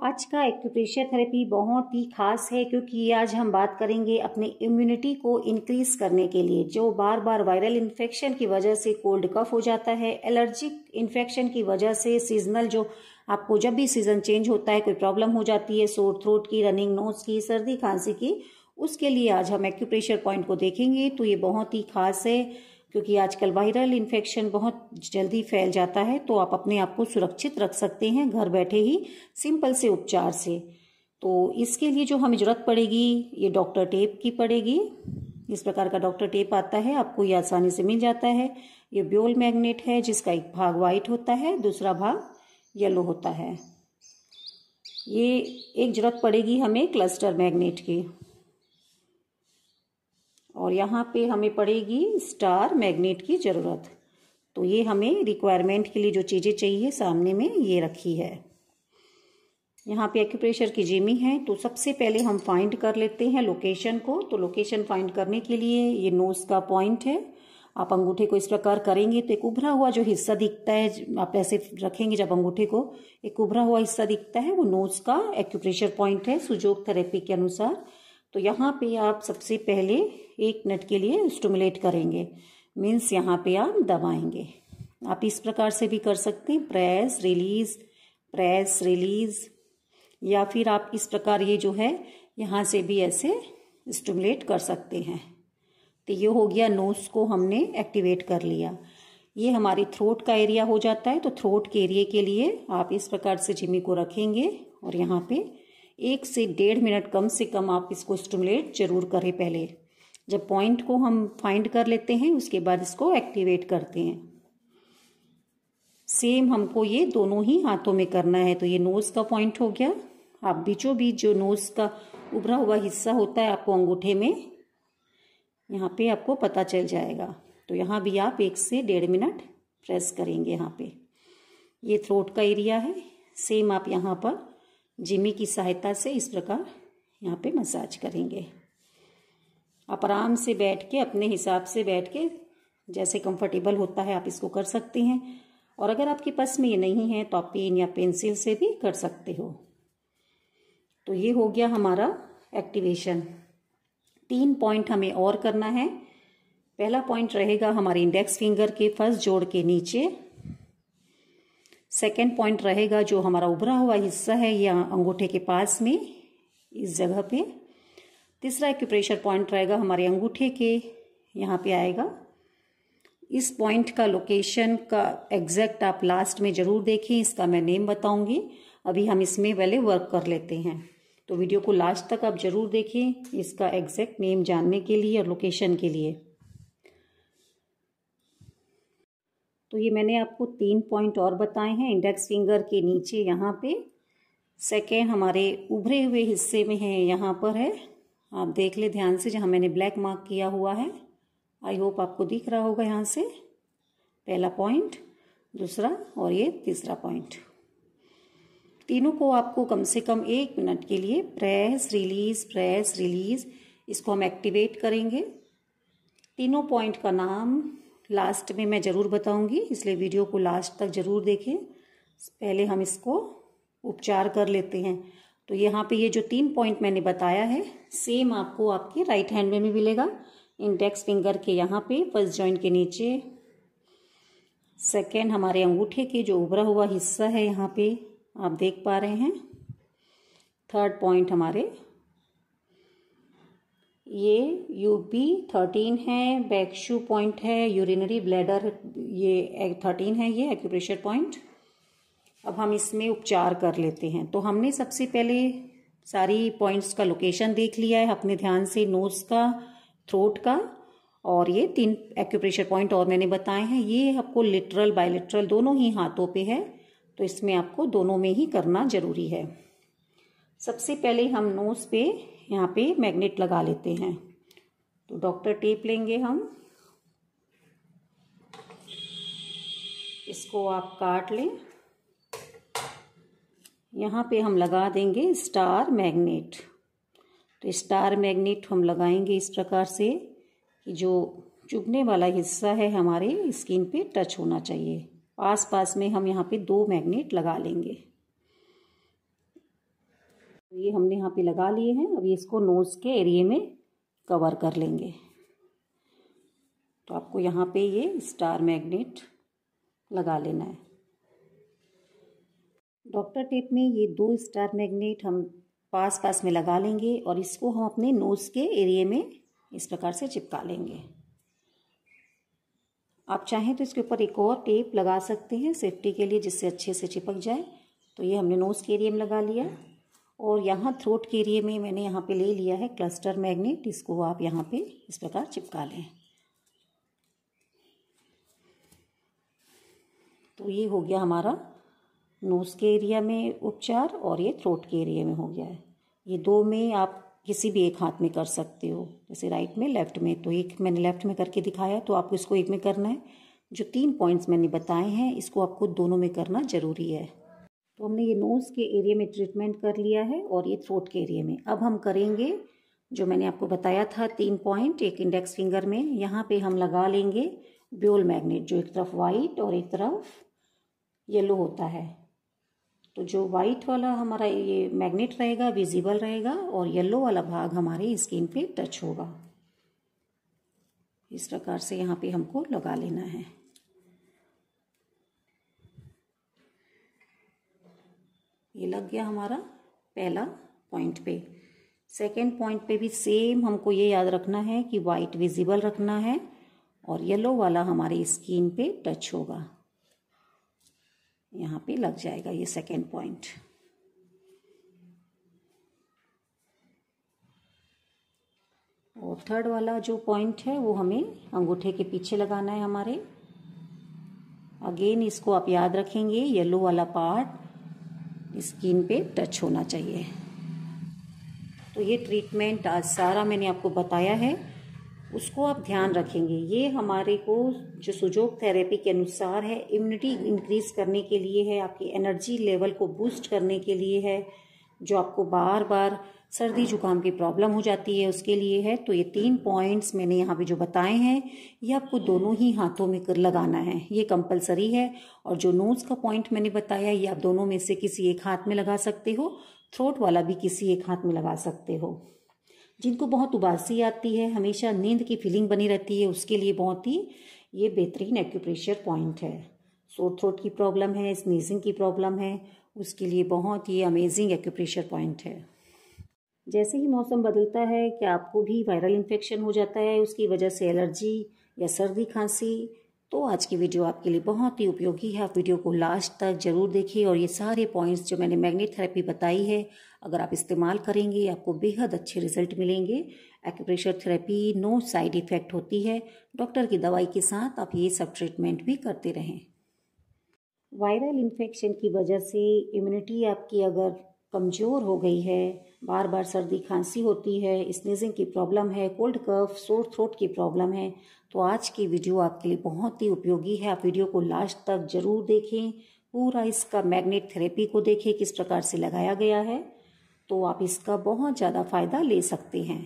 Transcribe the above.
आज का acupressure therapy बहुत ही खास है क्योंकि आज हम बात करेंगे अपने इम्यूनिटी को इंक्रीज करने के लिए। जो बार बार वायरल इन्फेक्शन की वजह से कोल्ड कफ हो जाता है, एलर्जिक इन्फेक्शन की वजह से सीजनल जो आपको जब भी सीजन चेंज होता है कोई प्रॉब्लम हो जाती है, सोर थ्रोट की, रनिंग नोज की, सर्दी खांसी की, उसके लिए आज हम एक्यूप्रेशर पॉइंट को देखेंगे। तो ये बहुत ही खास है क्योंकि आजकल वायरल इन्फेक्शन बहुत जल्दी फैल जाता है, तो आप अपने आप को सुरक्षित रख सकते हैं घर बैठे ही सिंपल से उपचार से। तो इसके लिए जो हमें ज़रूरत पड़ेगी, ये डॉक्टर टेप की पड़ेगी। इस प्रकार का डॉक्टर टेप आता है, आपको ये आसानी से मिल जाता है। ये ब्योल मैग्नेट है जिसका एक भाग वाइट होता है, दूसरा भाग येलो होता है। ये एक ज़रूरत पड़ेगी हमें क्लस्टर मैग्नेट की, और यहाँ पे हमें पड़ेगी स्टार मैग्नेट की ज़रूरत। तो ये हमें रिक्वायरमेंट के लिए जो चीज़ें चाहिए सामने में ये रखी है। यहाँ पे एक्यूप्रेशर की जिमी है। तो सबसे पहले हम फाइंड कर लेते हैं लोकेशन को। तो लोकेशन फाइंड करने के लिए ये नोज का पॉइंट है। आप अंगूठे को इस प्रकार करेंगे तो एक उभरा हुआ जो हिस्सा दिखता है, आप ऐसे रखेंगे जब अंगूठे को, एक उभरा हुआ हिस्सा दिखता है, वो नोज का एक्यूप्रेशर पॉइंट है सुजोग थेरेपी के अनुसार। तो यहाँ पे आप सबसे पहले 1 मिनट के लिए स्टिमुलेट करेंगे, मीन्स यहाँ पे आप दबाएंगे। आप इस प्रकार से भी कर सकते हैं, प्रेस रिलीज, या फिर आप इस प्रकार ये जो है यहाँ से भी ऐसे स्टिमुलेट कर सकते हैं। तो ये हो गया, नोज को हमने एक्टिवेट कर लिया। ये हमारी थ्रोट का एरिया हो जाता है। तो थ्रोट के एरिया के लिए आप इस प्रकार से जिमी को रखेंगे और यहाँ पे 1 से 1.5 मिनट कम से कम आप इसको स्टिमुलेट जरूर करें। पहले जब पॉइंट को हम फाइंड कर लेते हैं उसके बाद इसको एक्टिवेट करते हैं। सेम हमको ये दोनों ही हाथों में करना है। तो ये नोज का पॉइंट हो गया। आप बीचों बीच जो नोज का उभरा हुआ हिस्सा होता है आपको अंगूठे में यहाँ पे आपको पता चल जाएगा। तो यहाँ भी आप 1 से 1.5 मिनट प्रेस करेंगे। यहाँ पे ये थ्रोट का एरिया है। सेम आप यहाँ पर जिमी की सहायता से इस प्रकार यहाँ पे मसाज करेंगे। आप आराम से बैठ के, अपने हिसाब से बैठ के, जैसे कंफर्टेबल होता है आप इसको कर सकते हैं। और अगर आपके पास में ये नहीं है तो आप पेन या पेंसिल से भी कर सकते हो। तो ये हो गया हमारा एक्टिवेशन। 3 पॉइंट हमें और करना है। पहला पॉइंट रहेगा हमारे इंडेक्स फिंगर के फर्स्ट जोड़ के नीचे। सेकेंड पॉइंट रहेगा जो हमारा उभरा हुआ हिस्सा है या अंगूठे के पास में, इस जगह पे। तीसरा एक्यूप्रेशर पॉइंट रहेगा हमारे अंगूठे के यहाँ पे आएगा। इस पॉइंट का लोकेशन का एग्जैक्ट आप लास्ट में जरूर देखें, इसका मैं नेम बताऊंगी। अभी हम इसमें पहले वर्क कर लेते हैं। तो वीडियो को लास्ट तक आप जरूर देखें इसका एग्जैक्ट नेम जानने के लिए और लोकेशन के लिए। तो ये मैंने आपको 3 पॉइंट और बताए हैं। इंडेक्स फिंगर के नीचे यहाँ पे, सेकेंड हमारे उभरे हुए हिस्से में है, यहाँ पर है। आप देख ले ध्यान से, जहाँ मैंने ब्लैक मार्क किया हुआ है। आई होप आपको दिख रहा होगा यहाँ से। पहला पॉइंट, दूसरा और ये तीसरा पॉइंट। तीनों को आपको कम से कम 1 मिनट के लिए प्रेस रिलीज इसको हम एक्टिवेट करेंगे। तीनों पॉइंट का नाम लास्ट में मैं ज़रूर बताऊंगी, इसलिए वीडियो को लास्ट तक ज़रूर देखें। पहले हम इसको उपचार कर लेते हैं। तो यहाँ पे ये जो 3 पॉइंट मैंने बताया है, सेम आपको आपके राइट हैंड में भी मिलेगा। इंडेक्स फिंगर के यहाँ पे फर्स्ट जॉइंट के नीचे, सेकेंड हमारे अंगूठे के जो उभरा हुआ हिस्सा है यहाँ पे आप देख पा रहे हैं। थर्ड पॉइंट हमारे ये UB13 है, बैक शू पॉइंट है, यूरिनरी ब्लैडर ये 13 है, ये एक्यूप्रेशर पॉइंट। अब हम इसमें उपचार कर लेते हैं। तो हमने सबसे पहले सारी पॉइंट्स का लोकेशन देख लिया है अपने ध्यान से, नोज का, थ्रोट का, और ये 3 एक्यूप्रेशर पॉइंट और मैंने बताए हैं। ये आपको लिटरल बायलिटरल दोनों ही हाथों पे है, तो इसमें आपको दोनों में ही करना जरूरी है। सबसे पहले हम नोज पे यहाँ पे मैग्नेट लगा लेते हैं। तो डॉक्टर टेप लेंगे हम, इसको आप काट लें। यहाँ पे हम लगा देंगे स्टार मैग्नेट। तो स्टार मैग्नेट हम लगाएंगे इस प्रकार से कि जो चुभने वाला हिस्सा है हमारे स्किन पे टच होना चाहिए। आस पास में हम यहाँ पे 2 मैग्नेट लगा लेंगे। तो ये हमने यहाँ पे लगा लिए हैं। अब इसको नोज़ के एरिया में कवर कर लेंगे। तो आपको यहाँ पे ये स्टार मैग्नेट लगा लेना है। डॉक्टर टेप में ये 2 स्टार मैग्नेट हम पास पास में लगा लेंगे और इसको हम अपने नोज़ के एरिया में इस प्रकार से चिपका लेंगे। आप चाहें तो इसके ऊपर एक और टेप लगा सकते हैं सेफ्टी के लिए, जिससे अच्छे से चिपक जाए। तो ये हमने नोज़ के एरिया में लगा लिया और यहाँ थ्रोट के एरिया में मैंने यहाँ पे ले लिया है क्लस्टर मैग्नेट। इसको आप यहाँ पे इस प्रकार चिपका लें। तो ये हो गया हमारा नोज़ के एरिया में उपचार और ये थ्रोट के एरिया में हो गया है। ये 2 में आप किसी भी एक हाथ में कर सकते हो, जैसे राइट में लेफ्ट में। तो एक मैंने लेफ्ट में करके दिखाया, तो आपको इसको एक में करना है। जो 3 पॉइंट्स मैंने बताए हैं इसको आपको दोनों में करना ज़रूरी है। तो हमने ये नोज़ के एरिया में ट्रीटमेंट कर लिया है और ये थ्रोट के एरिया में। अब हम करेंगे जो मैंने आपको बताया था 3 पॉइंट एक इंडेक्स फिंगर में। यहाँ पे हम लगा लेंगे ब्योल मैग्नेट, जो एक तरफ वाइट और एक तरफ येलो होता है। तो जो वाइट वाला हमारा ये मैग्नेट रहेगा विजिबल रहेगा और येलो वाला भाग हमारे स्किन पे टच होगा। इस प्रकार से यहाँ पे हमको लगा लेना है। ये लग गया हमारा पहला पॉइंट पे। सेकंड पॉइंट पे भी सेम हमको ये याद रखना है कि वाइट विजिबल रखना है और येलो वाला हमारे स्किन पे टच होगा। यहाँ पे लग जाएगा ये सेकेंड पॉइंट। और थर्ड वाला जो पॉइंट है वो हमें अंगूठे के पीछे लगाना है हमारे। अगेन इसको आप याद रखेंगे, येलो वाला पार्ट स्किन पे टच होना चाहिए। तो ये ट्रीटमेंट आज सारा मैंने आपको बताया है, उसको आप ध्यान रखेंगे। ये हमारे को जो सुजोग थेरेपी के अनुसार है, इम्यूनिटी इंक्रीज करने के लिए है, आपकी एनर्जी लेवल को बूस्ट करने के लिए है, जो आपको बार बार सर्दी जुकाम की प्रॉब्लम हो जाती है उसके लिए है। तो ये 3 पॉइंट्स मैंने यहाँ पे जो बताए हैं ये आपको दोनों ही हाथों में कर लगाना है, ये कंपलसरी है। और जो नोज़ का पॉइंट मैंने बताया ये आप दोनों में से किसी एक हाथ में लगा सकते हो, थ्रोट वाला भी किसी एक हाथ में लगा सकते हो। जिनको बहुत उबासी आती है, हमेशा नींद की फीलिंग बनी रहती है, उसके लिए बहुत ही ये बेहतरीन एक्यूप्रेशर पॉइंट है। सोर थ्रोट की प्रॉब्लम है, स्नीजिंग की प्रॉब्लम है, उसके लिए बहुत ही अमेजिंग एक्यूप्रेशर पॉइंट है। जैसे ही मौसम बदलता है क्या आपको भी वायरल इन्फेक्शन हो जाता है, उसकी वजह से एलर्जी या सर्दी खांसी, तो आज की वीडियो आपके लिए बहुत ही उपयोगी है। आप वीडियो को लास्ट तक जरूर देखिए और ये सारे पॉइंट्स जो मैंने मैग्नेट थेरेपी बताई है अगर आप इस्तेमाल करेंगे आपको बेहद अच्छे रिजल्ट मिलेंगे। Acupressure therapy no side effect होती है, डॉक्टर की दवाई के साथ आप ये सब ट्रीटमेंट भी करते रहें। वायरल इन्फेक्शन की वजह से इम्यूनिटी आपकी अगर कमज़ोर हो गई है, बार बार सर्दी खांसी होती है, स्नीजिंग की प्रॉब्लम है, कोल्ड कफ, सोर थ्रोट की प्रॉब्लम है, तो आज की वीडियो आपके लिए बहुत ही उपयोगी है। आप वीडियो को लास्ट तक जरूर देखें, पूरा इसका मैग्नेट थेरेपी को देखें किस प्रकार से लगाया गया है, तो आप इसका बहुत ज़्यादा फ़ायदा ले सकते हैं।